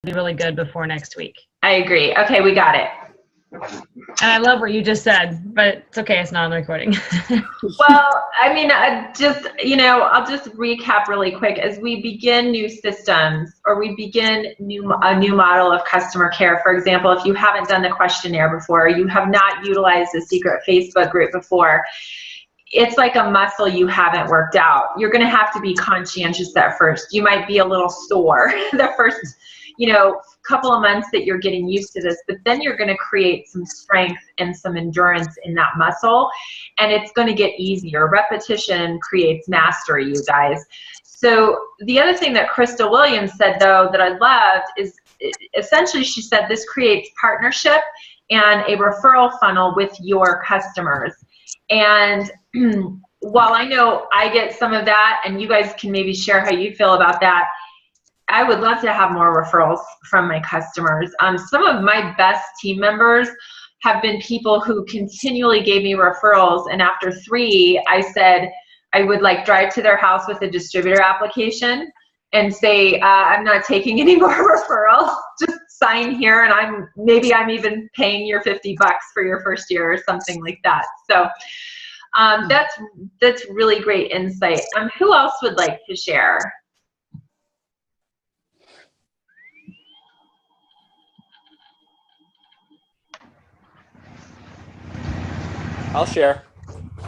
be really good before next week. I agree. Okay, we got it. And I love what you just said, but it's okay. It's not on the recording. Well, I mean, I'll just recap really quick. As we begin new systems or we begin a new model of customer care, for example, if you haven't done the questionnaire before, or you have not utilized the secret Facebook group before, it's like a muscle you haven't worked out. You're going to have to be conscientious at first. You might be a little sore the first, couple of months that you're getting used to this, but then you're going to create some strength and some endurance in that muscle, and it's going to get easier. Repetition creates mastery, you guys. So the other thing that Krista Williams said, though, that I loved is essentially she said this creates partnership and a referral funnel with your customers. And while I know I get some of that, and you guys can maybe share how you feel about that, I would love to have more referrals from my customers. Some of my best team members have been people who continually gave me referrals, and after 3, I said I would drive to their house with a distributor application and say, I'm not taking any more referrals. Just sign here, and I'm even paying your $50 for your first year or something like that. So that's really great insight. Who else would like to share? I'll share.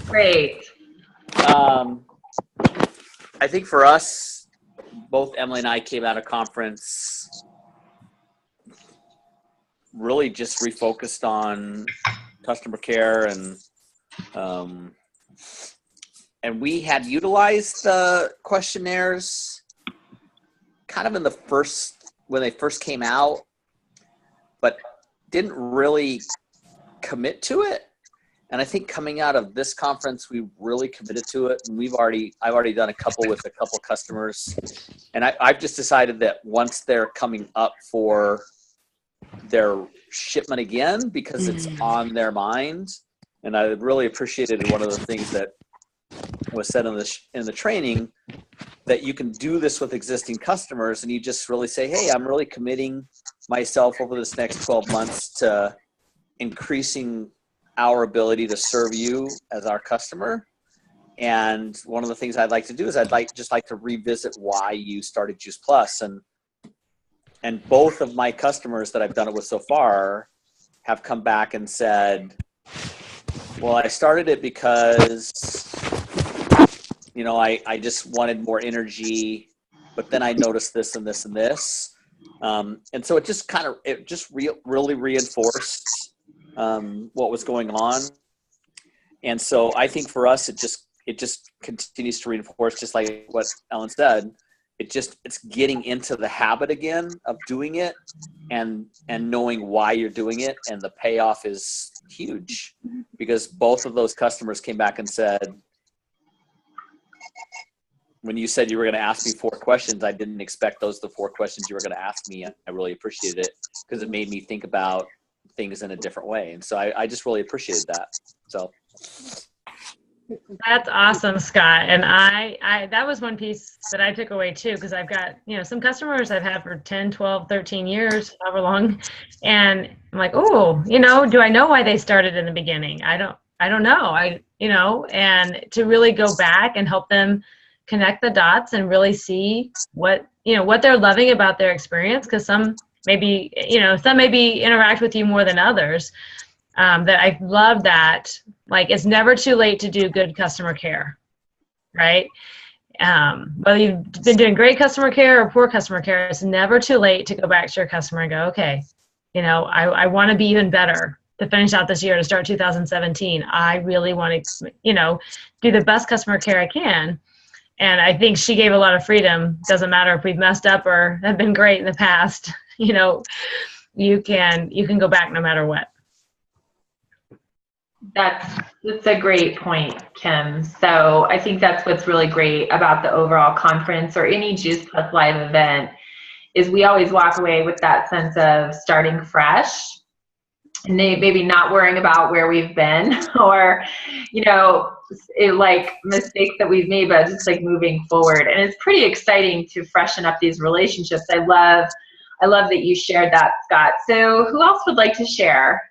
Great. I think for us, both Emily and I came out of conference really just refocused on customer care, and we had utilized the questionnaires kind of when they first came out, but didn't really commit to it. And I think coming out of this conference, we really committed to it. And I've already done a couple with a couple customers. And I've just decided that once they're coming up for their shipment again, because it's on their mind. And I really appreciated one of the things that was said in the training, that you can do this with existing customers, and you just really say, hey, I'm really committing myself over this next 12 months to increasing our ability to serve you as our customer. And one of the things I'd like to do is I'd like to revisit why you started Juice Plus. And both of my customers that I've done it with so far have come back and said, well, I started it because, I just wanted more energy, but then I noticed this and this and this. And so it just really reinforced what was going on. And so I think for us, it just continues to reinforce, just like what Ellen said. It's getting into the habit again of doing it and knowing why you're doing it. And the payoff is huge, because both of those customers came back and said, when you said you were going to ask me 4 questions, I didn't expect those the 4 questions you were going to ask me. I really appreciated it because it made me think about things in a different way. And so I just really appreciated that. So that's awesome, Scott. And I that was one piece that I took away too, because I've got, some customers I've had for 10, 12, 13 years, however long. And I'm like, oh, do I know why they started in the beginning? I don't know. And to really go back and help them connect the dots and really see what they're loving about their experience. Because some maybe interact with you more than others. That I love that, it's never too late to do good customer care, right? Whether you've been doing great customer care or poor customer care, it's never too late to go back to your customer and go, okay, I want to be even better to finish out this year, to start 2017. I really want to, do the best customer care I can. And I think she gave a lot of freedom. Doesn't matter if we've messed up or have been great in the past, you can go back no matter what. That's a great point, Kim. So I think that's what's really great about the overall conference or any Juice Plus Live event, is we always walk away with that sense of starting fresh, and maybe not worrying about where we've been or, mistakes that we've made, but just moving forward. And it's pretty exciting to freshen up these relationships. I I love that you shared that, Scott. So who else would like to share?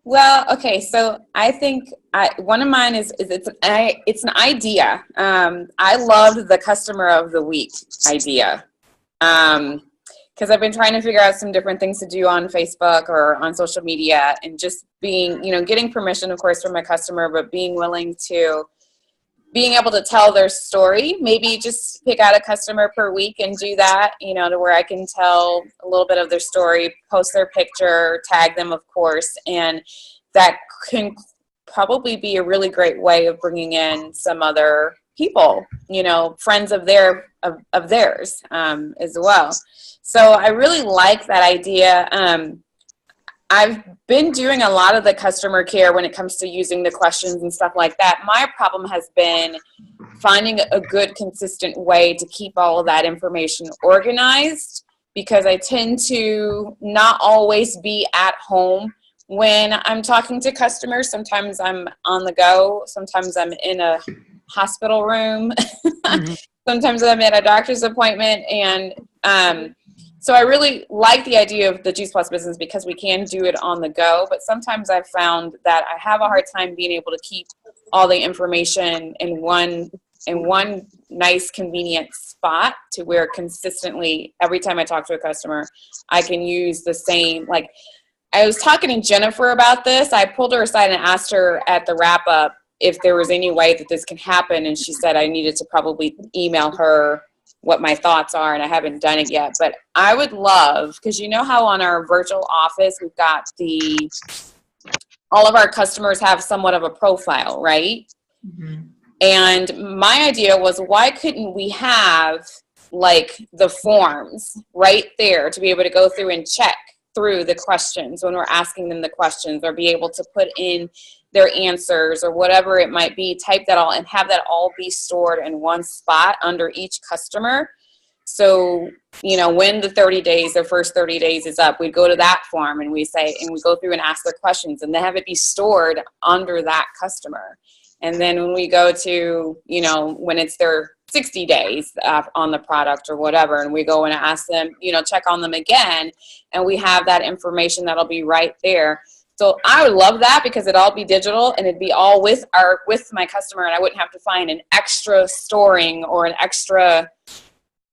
Well, okay, so I think one of mine is it's an idea. I loved the customer of the week idea, because I've been trying to figure out some different things to do on Facebook or on social media, and just being, getting permission, of course, from a customer, but being able to tell their story. Maybe just pick out a customer per week and do that, to where I can tell a little bit of their story, post their picture, tag them, of course, and that can probably be a really great way of bringing in some other people, friends of theirs as well. So I really like that idea. I've been doing a lot of the customer care when it comes to using the questions and stuff like that. My problem has been finding a good, consistent way to keep all of that information organized, because I tend to not always be at home when I'm talking to customers. Sometimes I'm on the go. Sometimes I'm in a hospital room. Mm-hmm. Sometimes I'm at a doctor's appointment. And so I really like the idea of the Juice Plus business because we can do it on the go. But sometimes I've found that I have a hard time being able to keep all the information in one nice, convenient spot, to where consistently every time I talk to a customer, I can use the same. Like, I was talking to Jennifer about this. I pulled her aside and asked her at the wrap up if there was any way that this can happen. And she said I needed to probably email her what my thoughts are, and I haven't done it yet. But I would love, because how on our virtual office, we've got all of our customers have somewhat of a profile, right? Mm-hmm. And my idea was, why couldn't we have like the forms right there to be able to go through and check through the questions when we're asking them the questions, or be able to put in their answers or whatever it might be, type that all and have that all be stored in one spot under each customer. So, when their first 30 days is up, we go to that form and we go through and ask their questions, and then have it be stored under that customer. And then when we go to, when it's their 60 days on the product or whatever, and we go and ask them, check on them again, and we have that information that'll be right there. So I would love that, because it'd all be digital and it'd be all with my customer, and I wouldn't have to find an extra storing or an extra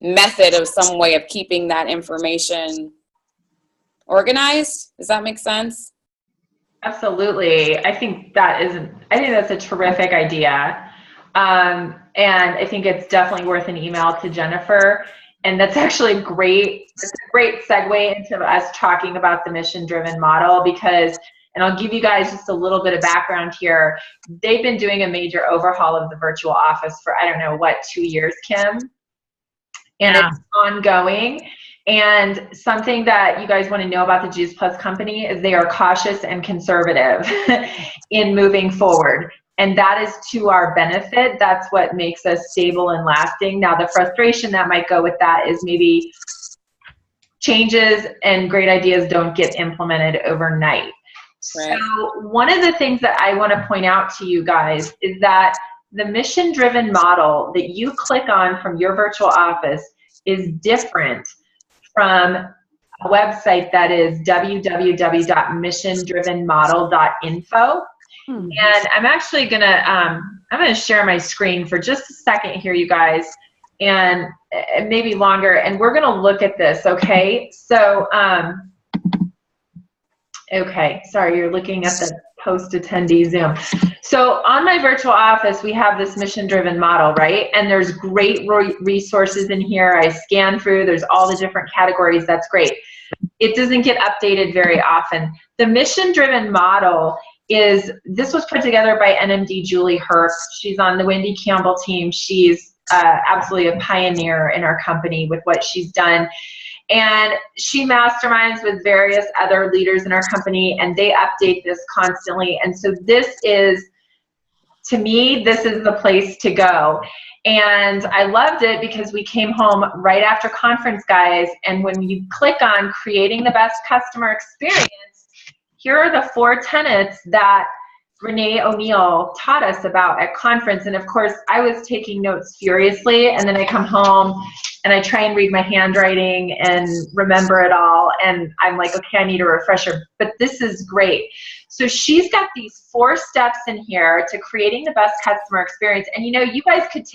method of some way of keeping that information organized. Does that make sense? Absolutely. I think that's a terrific idea. And I think it's definitely worth an email to Jennifer. And that's actually great. It's a great segue into us talking about the mission-driven model, because, and I'll give you guys just a little bit of background here. They've been doing a major overhaul of the virtual office for, 2 years, Kim? And It's ongoing. And something that you guys want to know about the Juice Plus company is they are cautious and conservative in moving forward. And that is to our benefit. That's what makes us stable and lasting. Now, the frustration that might go with that is maybe changes and great ideas don't get implemented overnight. Right. So one of the things that I want to point out to you guys is that the mission-driven model that you click on from your virtual office is different from a website that is www.missiondrivenmodel.info. And I'm actually gonna share my screen for just a second here, you guys, and maybe longer, and we're gonna look at this, okay? So, okay, sorry, you're looking at the post-attendee Zoom. So on my virtual office, we have this mission-driven model, right? And there's great resources in here. I scan through, there's all the different categories, that's great. It doesn't get updated very often. The mission-driven model this was put together by NMD Julie Hurst. She's on the Wendy Campbell team. She's absolutely a pioneer in our company with what she's done. And she masterminds with various other leaders in our company, and they update this constantly. And so to me, this is the place to go. And I loved it because we came home right after conference, guys, and when you click on creating the best customer experience, here are the 4 tenets that Renee O'Neill taught us about at conference. And of course, I was taking notes furiously, and then I come home and I try and read my handwriting and remember it all. And I'm like, okay, I need a refresher, but this is great. So she's got these 4 steps in here to creating the best customer experience. And you know, you guys could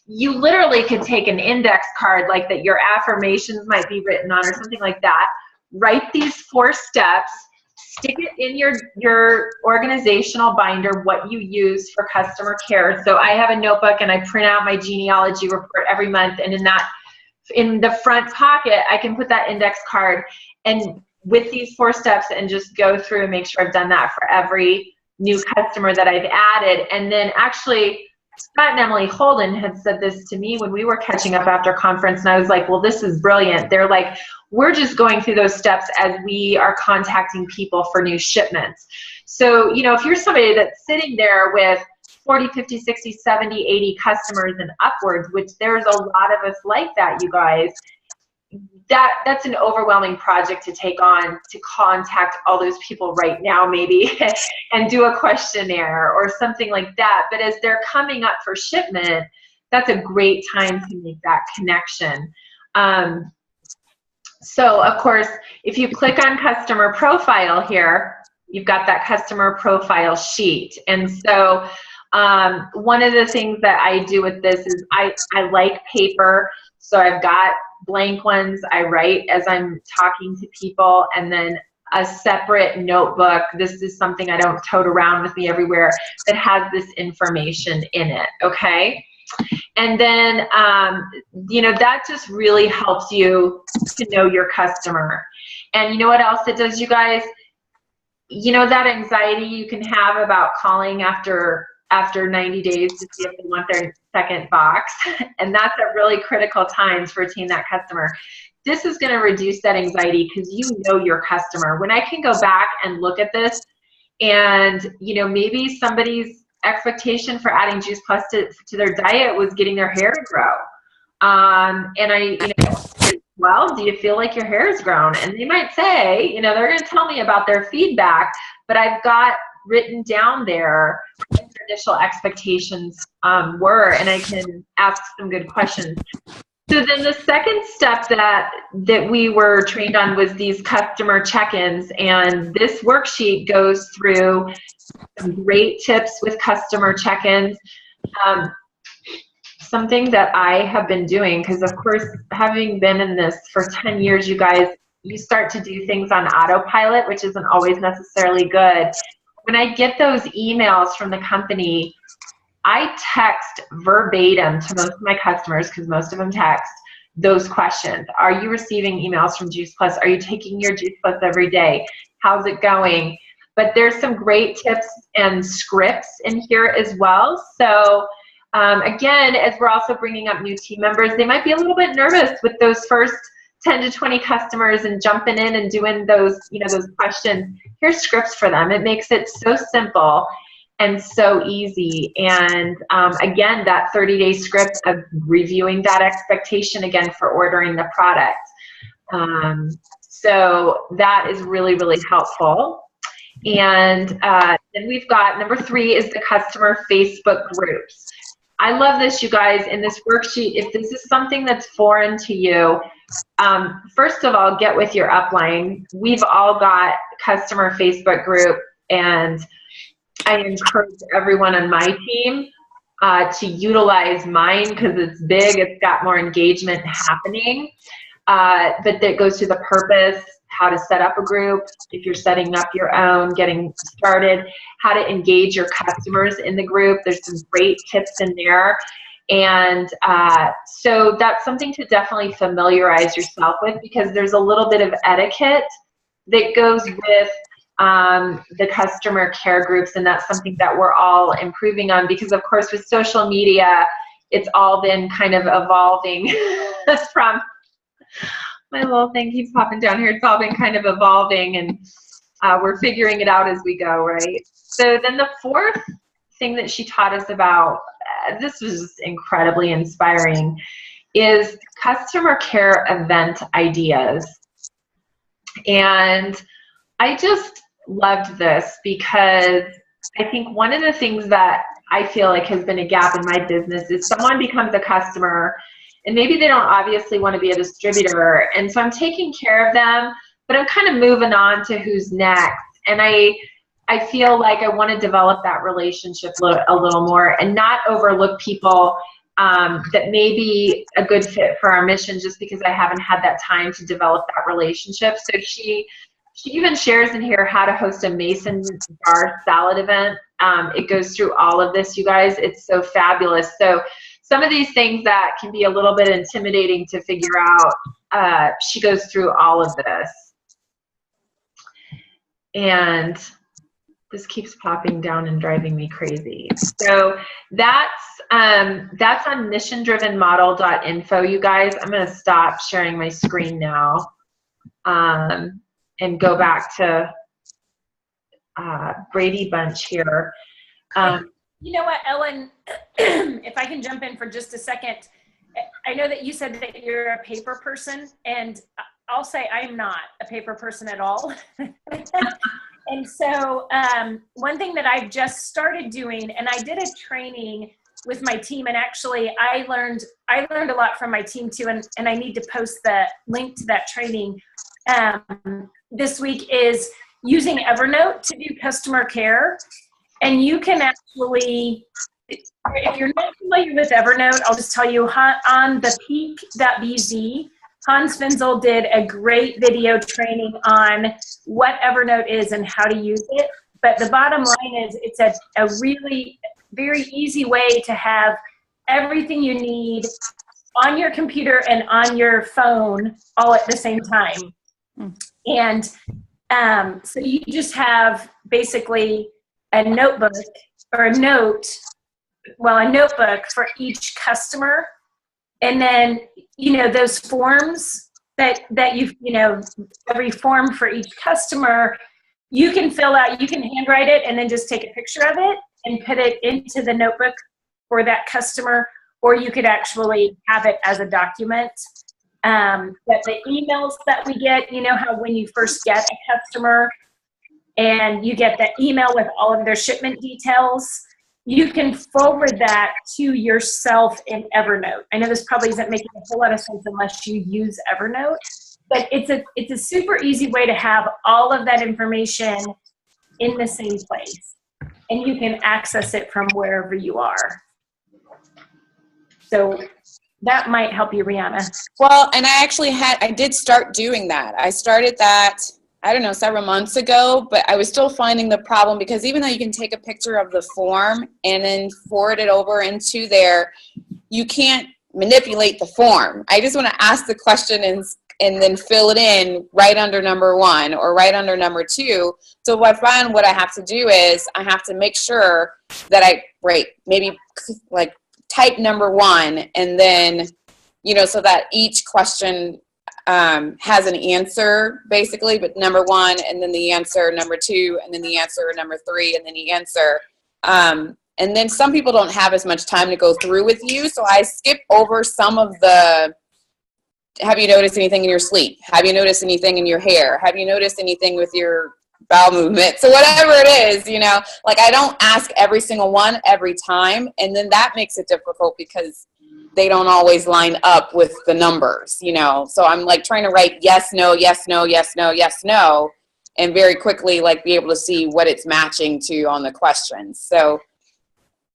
you literally could take an index card like that your affirmations might be written on or something like that. Write these 4 steps, stick it in your organizational binder, what you use for customer care. So I have a notebook and I print out my genealogy report every month, and in the front pocket, I can put that index card and with these 4 steps and just go through and make sure I've done that for every new customer that I've added. And then actually, Scott and Emily Holden had said this to me when we were catching up after conference, and I was like, well, this is brilliant. They're like, we're just going through those steps as we are contacting people for new shipments. So, you know, if you're somebody that's sitting there with 40, 50, 60, 70, 80 customers and upwards, which there's a lot of us like that, you guys, that's an overwhelming project to take on, to contact all those people right now maybe and do a questionnaire or something like that. But as they're coming up for shipment, that's a great time to make that connection. So of course, if you click on customer profile here, you've got that customer profile sheet. And so one of the things that I do with this is I like paper. So I've got blank ones I write as I'm talking to people, and then a separate notebook. This is something I don't tote around with me everywhere that has this information in it, okay? And then, you know, that just really helps you to know your customer. And you know what else it does, you guys? You know that anxiety you can have about calling after 90 days to see if they want their second box, and that's a really critical time to retain that customer. This is going to reduce that anxiety because you know your customer. When I can go back and look at this, and you know, maybe somebody's expectation for adding Juice Plus to their diet was getting their hair to grow, and I, you know, well, do you feel like your hair has grown? And they might say, you know, they're going to tell me about their feedback, but I've got written down there what their initial expectations were, and I can ask some good questions. So then the second step that we were trained on was these customer check-ins, and this worksheet goes through some great tips with customer check-ins. Something that I have been doing, because of course, having been in this for 10 years, you guys, you start to do things on autopilot, which isn't always necessarily good. When I get those emails from the company, I text verbatim to most of my customers, because most of them text, those questions. Are you receiving emails from Juice Plus? Are you taking your Juice Plus every day? How's it going? But there's some great tips and scripts in here as well. So again, as we're also bringing up new team members, they might be a little bit nervous with those first 10 to 20 customers and jumping in and doing those, you know, those questions. Here's scripts for them. It makes it so simple and so easy. And again, that 30-day script of reviewing that expectation again for ordering the product. So that is really, really helpful. And then we've got number 3 is the customer Facebook groups. I love this, you guys, in this worksheet. If this is something that's foreign to you, first of all, get with your upline. We've all got customer Facebook group, and I encourage everyone on my team to utilize mine because it's big, it's got more engagement happening, but that goes to the purpose, how to set up a group, if you're setting up your own, getting started, how to engage your customers in the group. There's some great tips in there. And so that's something to definitely familiarize yourself with, because there's a little bit of etiquette that goes with the customer care groups, and that's something that we're all improving on, because of course with social media, it's all been kind of evolving from, my little thing keeps popping down here, it's all been kind of evolving, and we're figuring it out as we go, right? So then the fourth thing that she taught us about, this was just incredibly inspiring, is customer care event ideas. And I just loved this because I think one of the things that I feel like has been a gap in my business is someone becomes a customer and maybe they don't obviously want to be a distributor. And so I'm taking care of them, but I'm kind of moving on to who's next. And I feel like I want to develop that relationship a little more and not overlook people that may be a good fit for our mission just because I haven't had that time to develop that relationship. So she even shares in here how to host a mason jar salad event. It goes through all of this, you guys. It's so fabulous. So some of these things that can be a little bit intimidating to figure out, she goes through all of this. And this keeps popping down and driving me crazy. So that's on missiondrivenmodel.info, you guys. I'm going to stop sharing my screen now and go back to Brady Bunch here. You know what, Ellen, if I can jump in for just a second, I know that you said that you're a paper person, and I'll say I'm not a paper person at all. And so one thing that I've just started doing, and I did a training with my team, and actually I learned a lot from my team too, and I need to post the link to that training this week, is using Evernote to do customer care. And you can actually, if you're not familiar with Evernote, I'll just tell you, on the peak.bz, Hans Finzel did a great video training on what Evernote is and how to use it. But the bottom line is it's a really very easy way to have everything you need on your computer and on your phone all at the same time. And so you just have basically a notebook or a notebook for each customer. And then, those forms that every form for each customer, you can fill out, you can handwrite it and then just take a picture of it and put it into the notebook for that customer, or you could actually have it as a document. But the emails that we get, how when you first get a customer and you get the email with all of their shipment details, you can forward that to yourself in Evernote. I know this probably isn't making a whole lot of sense unless you use Evernote, but it's a super easy way to have all of that information in the same place, and you can access it from wherever you are. So that might help you, Rihanna. Well, and I did start doing that. I started that, I don't know, several months ago, but I was still finding the problem because even though you can take a picture of the form and then forward it over into there, you can't manipulate the form. I just want to ask the question and then fill it in right under number 1 or right under number 2. So what I have to do is I have to make sure that I maybe like type number 1 and then, so that each question has an answer basically, but number 1 and then the answer number 2 and then the answer number 3 and then the answer. And then some people don't have as much time to go through with you, so I skip over some of the, have you noticed anything in your sleep? Have you noticed anything in your hair? Have you noticed anything with your bowel movement? So whatever it is, like I don't ask every single one every time, and then that makes it difficult because they don't always line up with the numbers, So I'm like trying to write yes, no, yes, no, yes, no, yes, no, and very quickly like be able to see what it's matching to on the questions. So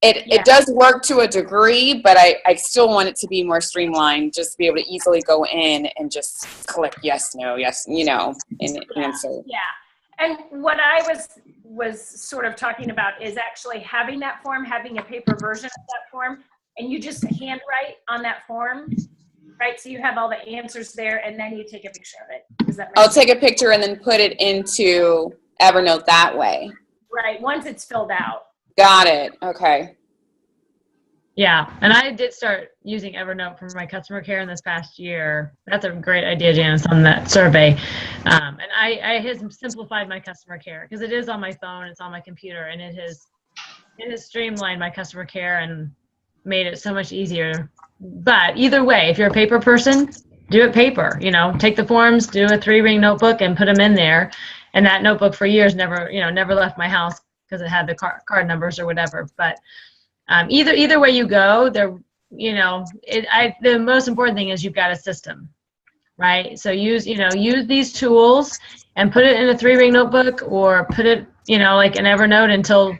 it does work to a degree, but I still want it to be more streamlined, just to be able to easily go in and just click yes, no, yes, and answer. Yeah. And what I was sort of talking about is actually having that form, having a paper version of that form, and you just handwrite on that form, right? So you have all the answers there, and then you take a picture of it. Does that make sense? I'll take a picture and then put it into Evernote that way. Right, once it's filled out. Got it. Okay. Yeah, and I did start using Evernote for my customer care in this past year. That's a great idea, Janice, on that survey. And I have simplified my customer care because it is on my phone, it's on my computer, and it has streamlined my customer care and made it so much easier. But either way, if you're a paper person, do it paper. Take the forms, do a 3-ring notebook, and put them in there. And that notebook for years never left my house because it had the card numbers or whatever. But either way you go, the most important thing is you've got a system, right? So use these tools and put it in a 3-ring notebook, or put it, like in Evernote until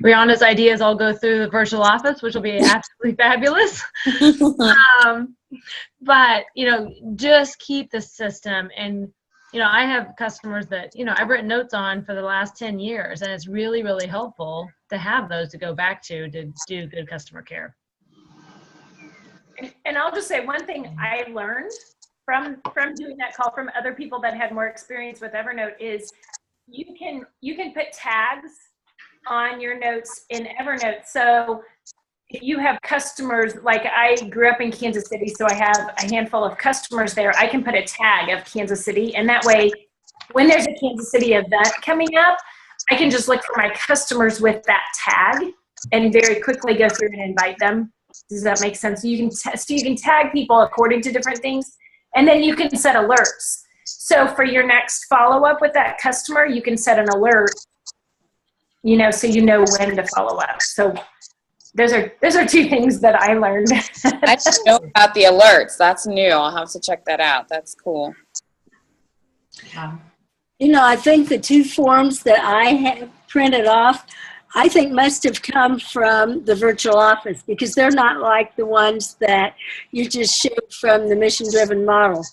Rihanna's ideas all go through the virtual office, which will be absolutely fabulous. But, just keep the system. And, I have customers that, I've written notes on for the last 10 years, and it's really, really helpful to have those to go back to do good customer care. And I'll just say one thing I learned from doing that call from other people that had more experience with Evernote is you can put tags on your notes in Evernote. So if you have customers, like I grew up in Kansas City, so I have a handful of customers there, I can put a tag of Kansas City, and that way when there's a Kansas City event coming up, I can just look for my customers with that tag and very quickly go through and invite them. Does that make sense? You can tag people according to different things, and then you can set alerts. So for your next follow-up with that customer, you can set an alert, so you know when to follow up. So those are 2 things that I learned. I didn't know about the alerts. That's new. I'll have to check that out. That's cool. I think the 2 forms that I have printed off, I think must have come from the virtual office, because they're not like the ones that you just showed from the mission-driven model.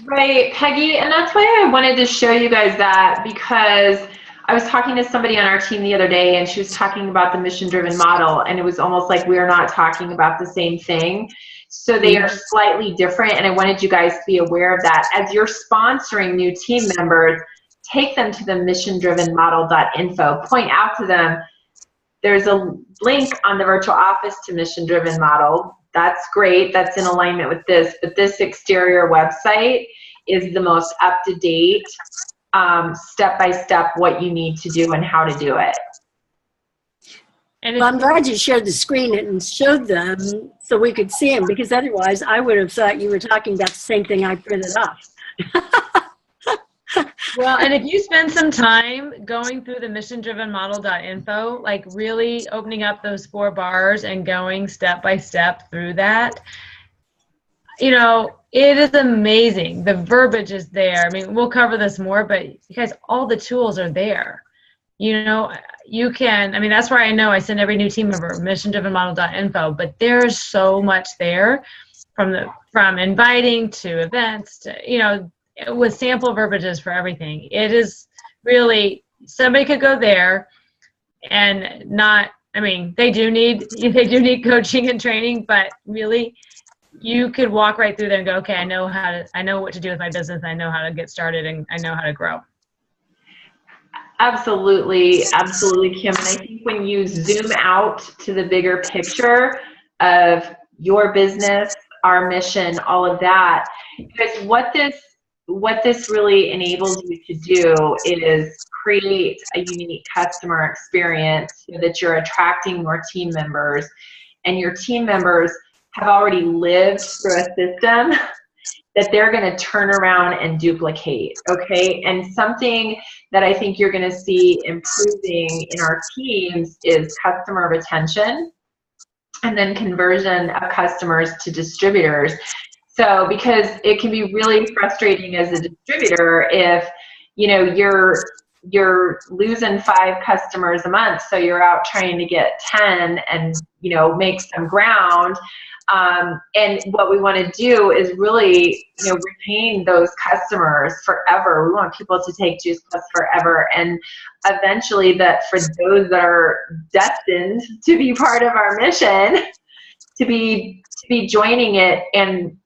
Right, Peggy, and that's why I wanted to show you guys that, because I was talking to somebody on our team the other day, and she was talking about the mission-driven model, and it was almost like we're not talking about the same thing. So they are slightly different, and I wanted you guys to be aware of that. As you're sponsoring new team members, take them to the missiondrivenmodel.info. Point out to them, there's a link on the virtual office to Mission Driven Model. That's great. That's in alignment with this. But this exterior website is the most up-to-date, step-by-step what you need to do and how to do it. And well, I'm glad you shared the screen and showed them so we could see them, because otherwise I would have thought you were talking about the same thing I printed off. Well, and if you spend some time going through the missiondrivenmodel.info, like really opening up those 4 bars and going step by step through that, it is amazing. The verbiage is there. I mean, we'll cover this more, but you guys, all the tools are there. You can, that's where I know I send every new team member, missiondrivenmodel.info, but there's so much there from inviting to events to, with sample verbiages for everything. It is really, somebody could go there and they do need coaching and training, but really you could walk right through there and go, okay, I know what to do with my business. I know how to get started, and I know how to grow. Absolutely, absolutely, Kim. And I think when you zoom out to the bigger picture of your business, our mission, all of that, because what this really enables you to do is create a unique customer experience so that you're attracting more team members, and your team members have already lived through a system that they're going to turn around and duplicate, okay? And something that I think you're going to see improving in our teams is customer retention, and then conversion of customers to distributors. So, because it can be really frustrating as a distributor if, you're losing 5 customers a month, so you're out trying to get 10 and, make some ground. And what we want to do is really, retain those customers forever. We want people to take Juice Plus forever, and eventually that for those that are destined to be part of our mission, to be joining it, and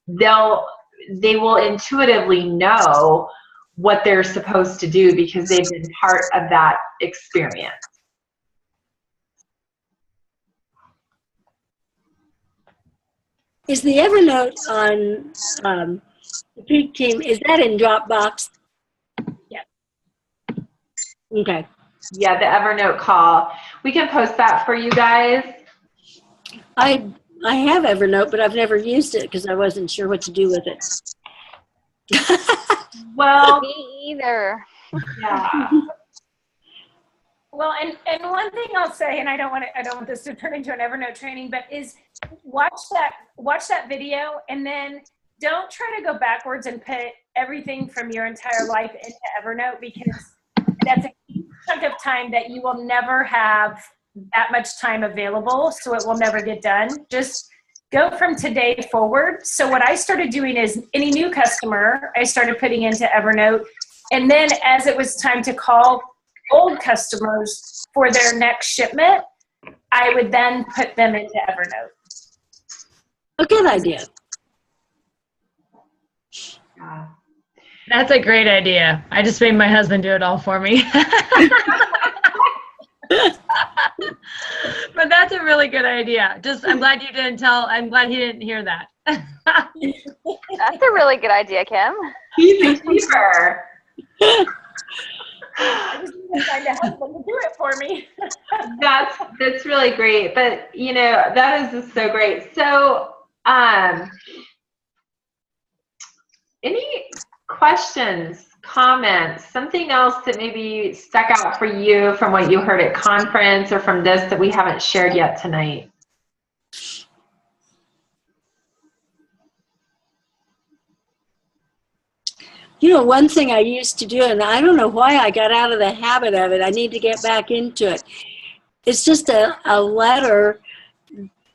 they will intuitively know what they're supposed to do because they've been part of that experience. Is the Evernote on the Peak Team, is that in Dropbox? Yeah. Okay. Yeah, the Evernote call. We can post that for you guys. I have Evernote, but I've never used it because I wasn't sure what to do with it. Well, Me either. yeah. Well, and one thing I'll say, and I don't want this to turn into an Evernote training, but is watch that video and then don't try to go backwards and put everything from your entire life into Evernote, because that's a huge chunk of time that you will never have that much time available, so it will never get done. Just go from today forward. So what I started doing is any new customer, I started putting into Evernote, and then as it was time to call old customers for their next shipment, I would then put them into Evernote. A good idea. Yeah. That's a great idea. I just made my husband do it all for me. But that's a really good idea. I'm glad he didn't hear that. That's a really good idea, Kim. He's a keeper. I just need to find a husband to do it for me. That's really great. But that is just so great. So any questions, comments, something else that maybe stuck out for you from what you heard at conference or from this that we haven't shared yet tonight? One thing I used to do, and I don't know why I got out of the habit of it, I need to get back into it. It's just a letter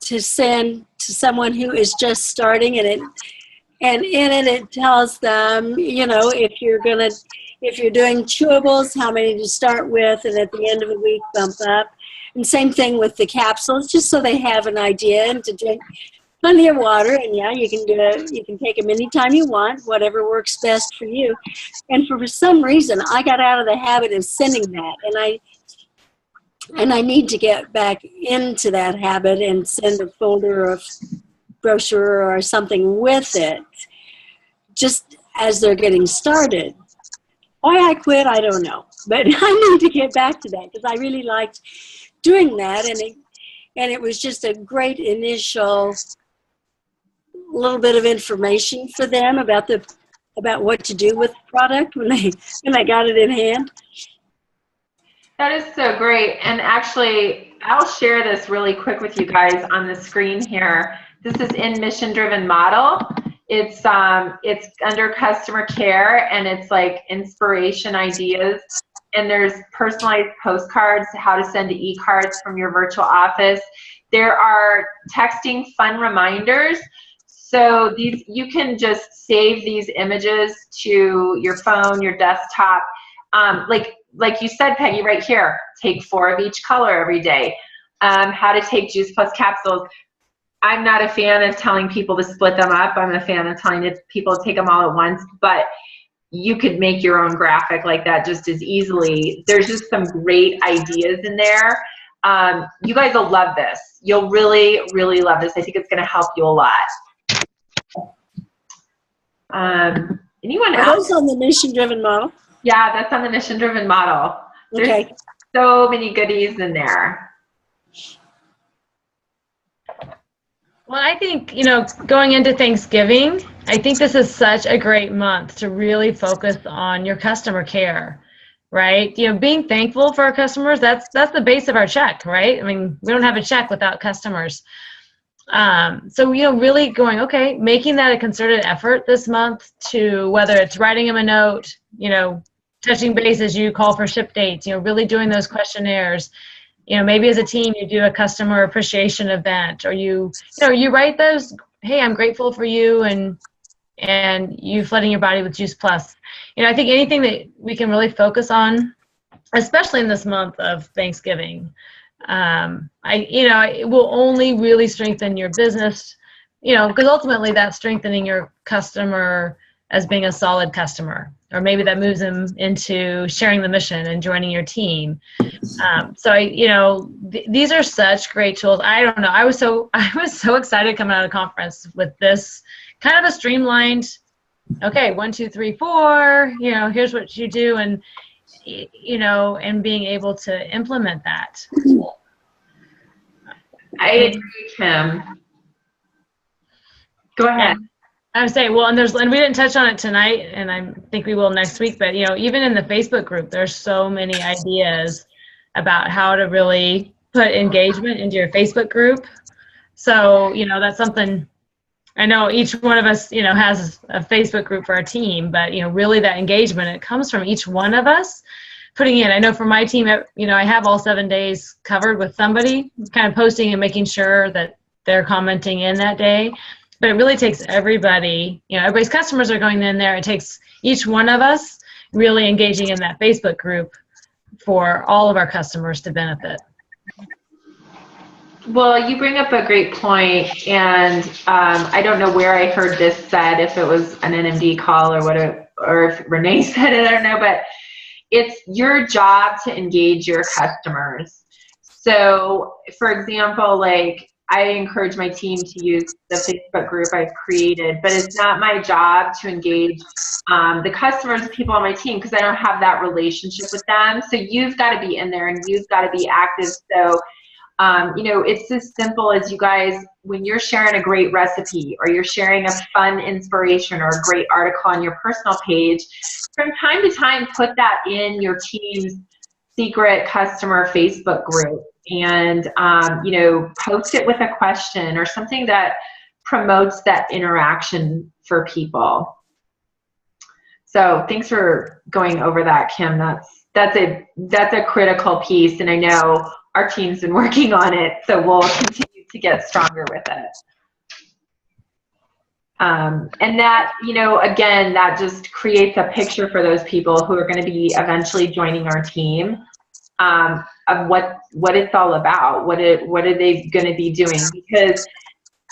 to send to someone who is just starting, and in it tells them, if you're doing chewables, how many to start with, and at the end of the week bump up. And same thing with the capsules, just so they have an idea, and to drink plenty of water. And yeah, you can take them anytime you want, whatever works best for you. And for some reason, I got out of the habit of sending that, and I need to get back into that habit and send a folder of brochure or something with it, just as they're getting started. Why I quit, I don't know, but I need to get back to that because I really liked doing that, and it was just a great initial little bit of information for them about what to do with the product when I got it in hand. That is so great. And actually, I'll share this really quick with you guys on the screen here. This is in Mission Driven Model. It's under customer care, and it's like inspiration ideas. And there's personalized postcards, how to send e-cards from your virtual office. There are texting fun reminders. So you can just save these images to your phone, your desktop. Like you said, Peggy, right here, take 4 of each color every day. How to take Juice Plus capsules. I'm not a fan of telling people to split them up. I'm a fan of telling people to take them all at once, but you could make your own graphic like that just as easily. There's just some great ideas in there. You guys will love this. You'll really, really love this. I think it's going to help you a lot. Anyone else? That's on the mission-driven model? Yeah, that's on the mission-driven model. Okay. There's so many goodies in there. Well, I think, going into Thanksgiving, I think this is such a great month to really focus on your customer care, right? Being thankful for our customers, that's the base of our check, right? I mean, we don't have a check without customers. So, really going, okay, making that a concerted effort this month to, whether it's writing them a note, touching base as you call for ship dates, really doing those questionnaires. Maybe as a team you do a customer appreciation event, or you write those, hey, I'm grateful for you and you flooding your body with Juice Plus. I think anything that we can really focus on, especially in this month of Thanksgiving, it will only really strengthen your business, because ultimately that's strengthening your customer as being a solid customer, or maybe that moves them into sharing the mission and joining your team. These are such great tools. I don't know. I was so excited coming out of the conference with this kind of a streamlined, okay, 1, 2, 3, 4, here's what you do. And, and being able to implement that. I agree, Kim. Go ahead. I would say, well, and we didn't touch on it tonight, and I think we will next week, but, even in the Facebook group, there's so many ideas about how to really put engagement into your Facebook group. So, that's something I know each one of us, has a Facebook group for our team, but, really that engagement, it comes from each one of us putting in. I know for my team, I have all 7 days covered with somebody kind of posting and making sure that they're commenting in that day. But it really takes everybody, everybody's customers are going in there. It takes each one of us really engaging in that Facebook group for all of our customers to benefit. Well, you bring up a great point, and I don't know where I heard this said, if it was an NMD call or if Renee said it, I don't know, but it's your job to engage your customers. So, for example, like I encourage my team to use the Facebook group I've created, but it's not my job to engage the customers, the people on my team, because I don't have that relationship with them. So you've got to be in there and you've got to be active. So it's as simple as you guys, when you're sharing a great recipe or you're sharing a fun inspiration or a great article on your personal page, from time to time, put that in your team's secret customer Facebook group and, post it with a question or something that promotes that interaction for people. So thanks for going over that, Kim. That's a critical piece, and I know our team's been working on it, so we'll continue to get stronger with it. And that, again, that just creates a picture for those people who are going to be eventually joining our team of what it's all about. What are they going to be doing? Because,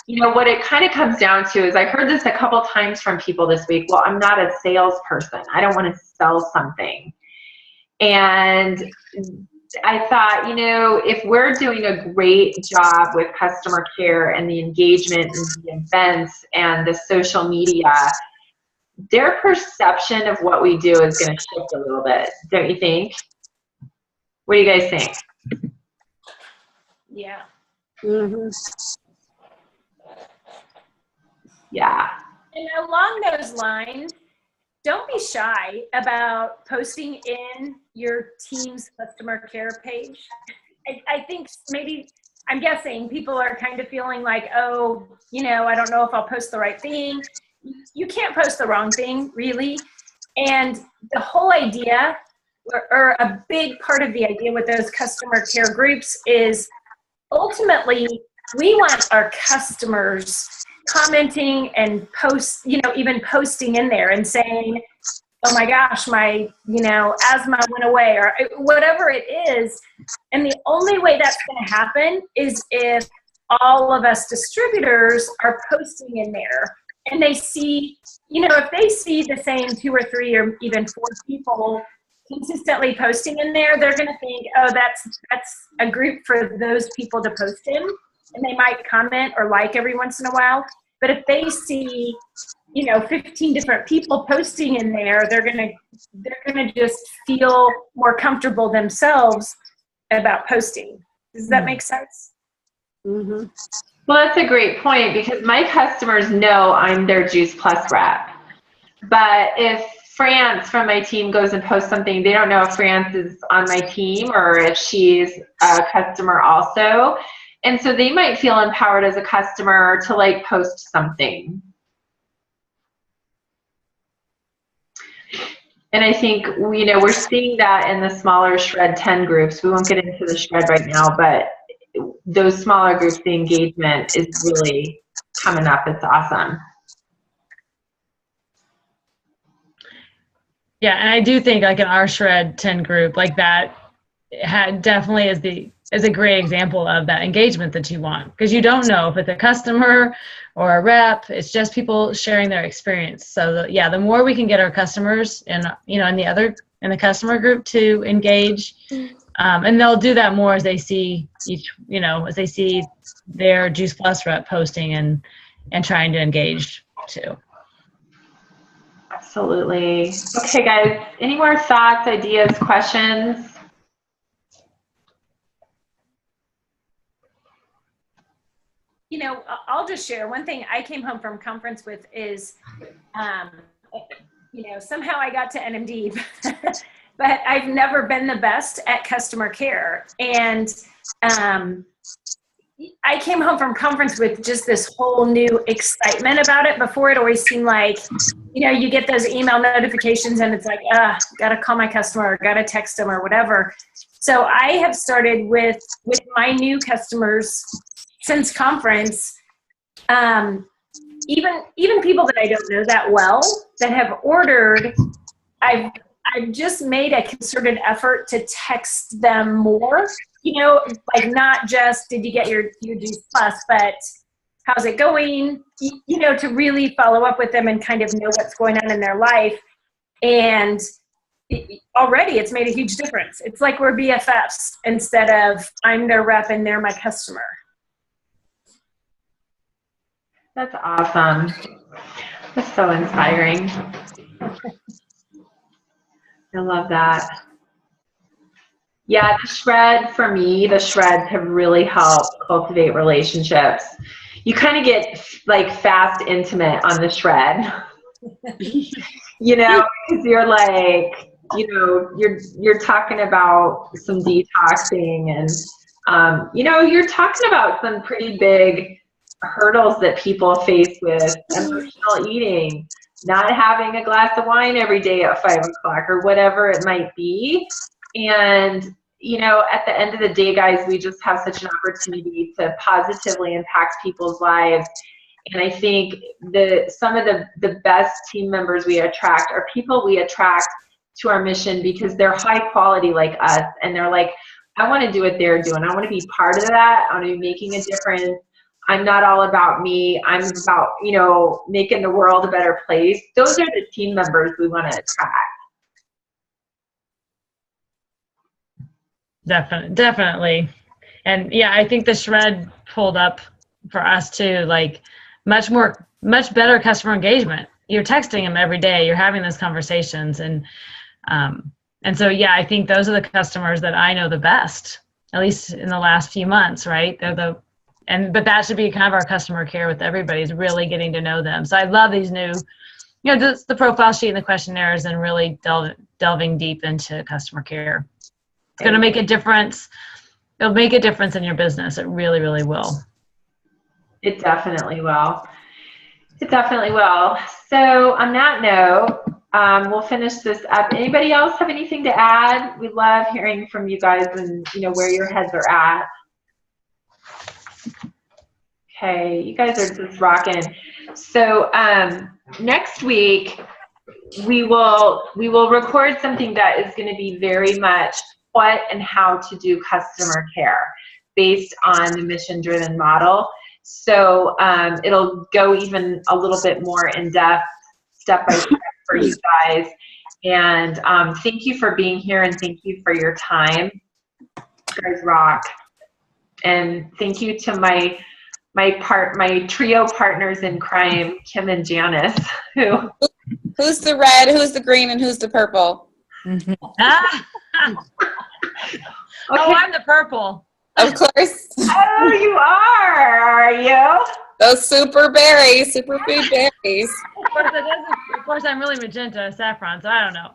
what it kind of comes down to is I heard this a couple times from people this week. Well, I'm not a salesperson. I don't want to sell something. And I thought, if we're doing a great job with customer care and the engagement and the events and the social media, their perception of what we do is going to shift a little bit, don't you think? What do you guys think? Yeah. Mm-hmm. Yeah. And along those lines, don't be shy about posting in your team's customer care page. I think maybe, I'm guessing people are kind of feeling like, oh, I don't know if I'll post the right thing. You can't post the wrong thing, really. And the whole idea, or a big part of the idea with those customer care groups is ultimately we want our customers commenting and even posting in there and saying, oh my gosh, my, asthma went away, or whatever it is. And the only way that's going to happen is if all of us distributors are posting in there and they see, if they see the same 2 or 3 or even 4 people consistently posting in there, they're going to think, oh, that's a group for those people to post in. And they might comment or like every once in a while. But if they see, 15 different people posting in there, they're gonna just feel more comfortable themselves about posting. Does that make sense? Mm-hmm. Well, that's a great point, because my customers know I'm their Juice Plus rep. But if France from my team goes and posts something, they don't know if France is on my team or if she's a customer also. And so they might feel empowered as a customer to post something. And I think, we're seeing that in the smaller Shred 10 groups. We won't get into the Shred right now, but those smaller groups, the engagement is really coming up. It's awesome. Yeah, and I do think in our Shred 10 group, that definitely is a great example of that engagement that you want, because you don't know if it's a customer or a rep. It's just people sharing their experience. So the more we can get our customers and in the customer group to engage, and they'll do that more as they see as they see their Juice Plus rep posting and trying to engage too. Absolutely. Okay, guys, any more thoughts, ideas, questions? I'll just share one thing I came home from conference with is, somehow I got to NMD, but I've never been the best at customer care. And I came home from conference with just this whole new excitement about it. Before, it always seemed like, you know, you get those email notifications and it's like, gotta call my customer or gotta text them or whatever. So I have started with my new customers since conference, even people that I don't know that well that have ordered, I've just made a concerted effort to text them more, you know, like not just did you get your Juice Plus, but how's it going, you know, to really follow up with them and kind of know what's going on in their life. And already it's made a huge difference. It's like we're BFFs instead of I'm their rep and they're my customer. That's awesome. That's so inspiring. I love that. Yeah, the shred, for me, the shreds have really helped cultivate relationships. You kind of get like fast intimate on the shred, you know, because you're like, you know, you're talking about some detoxing and, you know, you're talking about some pretty big hurdles that people face with emotional eating, not having a glass of wine every day at 5 o'clock or whatever it might be. And, you know, at the end of the day, guys, we just have such an opportunity to positively impact people's lives. And I think some of the best team members we attract are people we attract to our mission because they're high quality like us. And they're like, I want to do what they're doing. I want to be part of that. I want to be making a difference. I'm not all about me. I'm about, you know, making the world a better place. Those are the team members we want to attract. Definitely. And yeah, I think the shred pulled up for us too, like much better customer engagement. You're texting them every day. You're having those conversations. And so, yeah, I think those are the customers that I know the best, at least in the last few months, right? But that should be kind of our customer care with everybody, is really getting to know them. So I love these new, you know, just the profile sheet and the questionnaires and really delving deep into customer care. It's going to make a difference. It'll make a difference in your business. It really, really will. It definitely will. It definitely will. So on that note, we'll finish this up. Anybody else have anything to add? We love hearing from you guys and, you know, where your heads are at. Okay, you guys are just rocking. So next week we will record something that is going to be very much what and how to do customer care based on the mission-driven model. So it'll go even a little bit more in depth, step by step for you guys. And thank you for being here and thank you for your time. You guys rock. And thank you to my trio partners in crime, Kim and Janice. Who's the red, who's the green, and who's the purple? Okay. Okay. Oh, I'm the purple. Of course. Oh, you are you? Those super berries, superfood berries. Of course, I'm really magenta, saffron, so I don't know.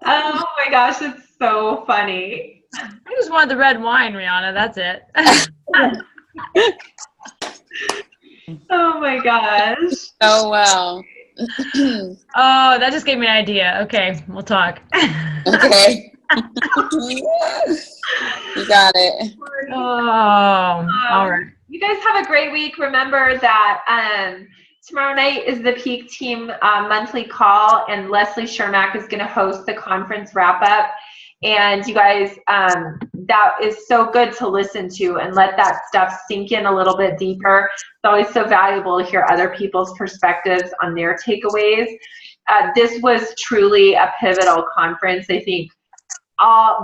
Oh my gosh, it's so funny. I just wanted the red wine, Rihanna. That's it. Oh my gosh. Oh, wow. Oh, that just gave me an idea. Okay, we'll talk. Okay. You got it. Oh, all right. You guys have a great week. Remember that tomorrow night is the Peak Team monthly call, and Leslie Shermack is going to host the conference wrap-up. And you guys, that is so good to listen to and let that stuff sink in a little bit deeper. It's always so valuable to hear other people's perspectives on their takeaways. This was truly a pivotal conference. I think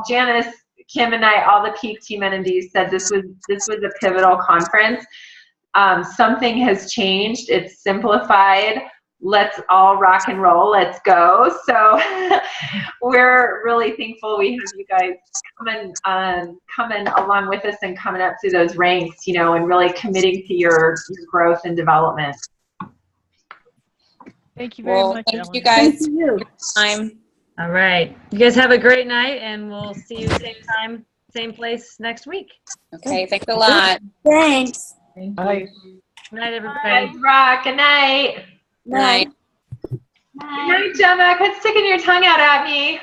Janice, Kim, and I, all the Peak Team NMDs said this was a pivotal conference. Something has changed. It's simplified. Let's all rock and roll. Let's go. So we're really thankful we have you guys coming along with us and coming up through those ranks, you know, and really committing to your growth and development. Thank you very much, Thank Ellen. you guys Thank you. for your time. All right. You guys have a great night, and we'll see you same time, same place next week. Okay, thanks a lot. Thanks. Bye. Good night, everybody. Bye, Rock. Good night. Night. Good night, Gemma. Quit sticking your tongue out at me.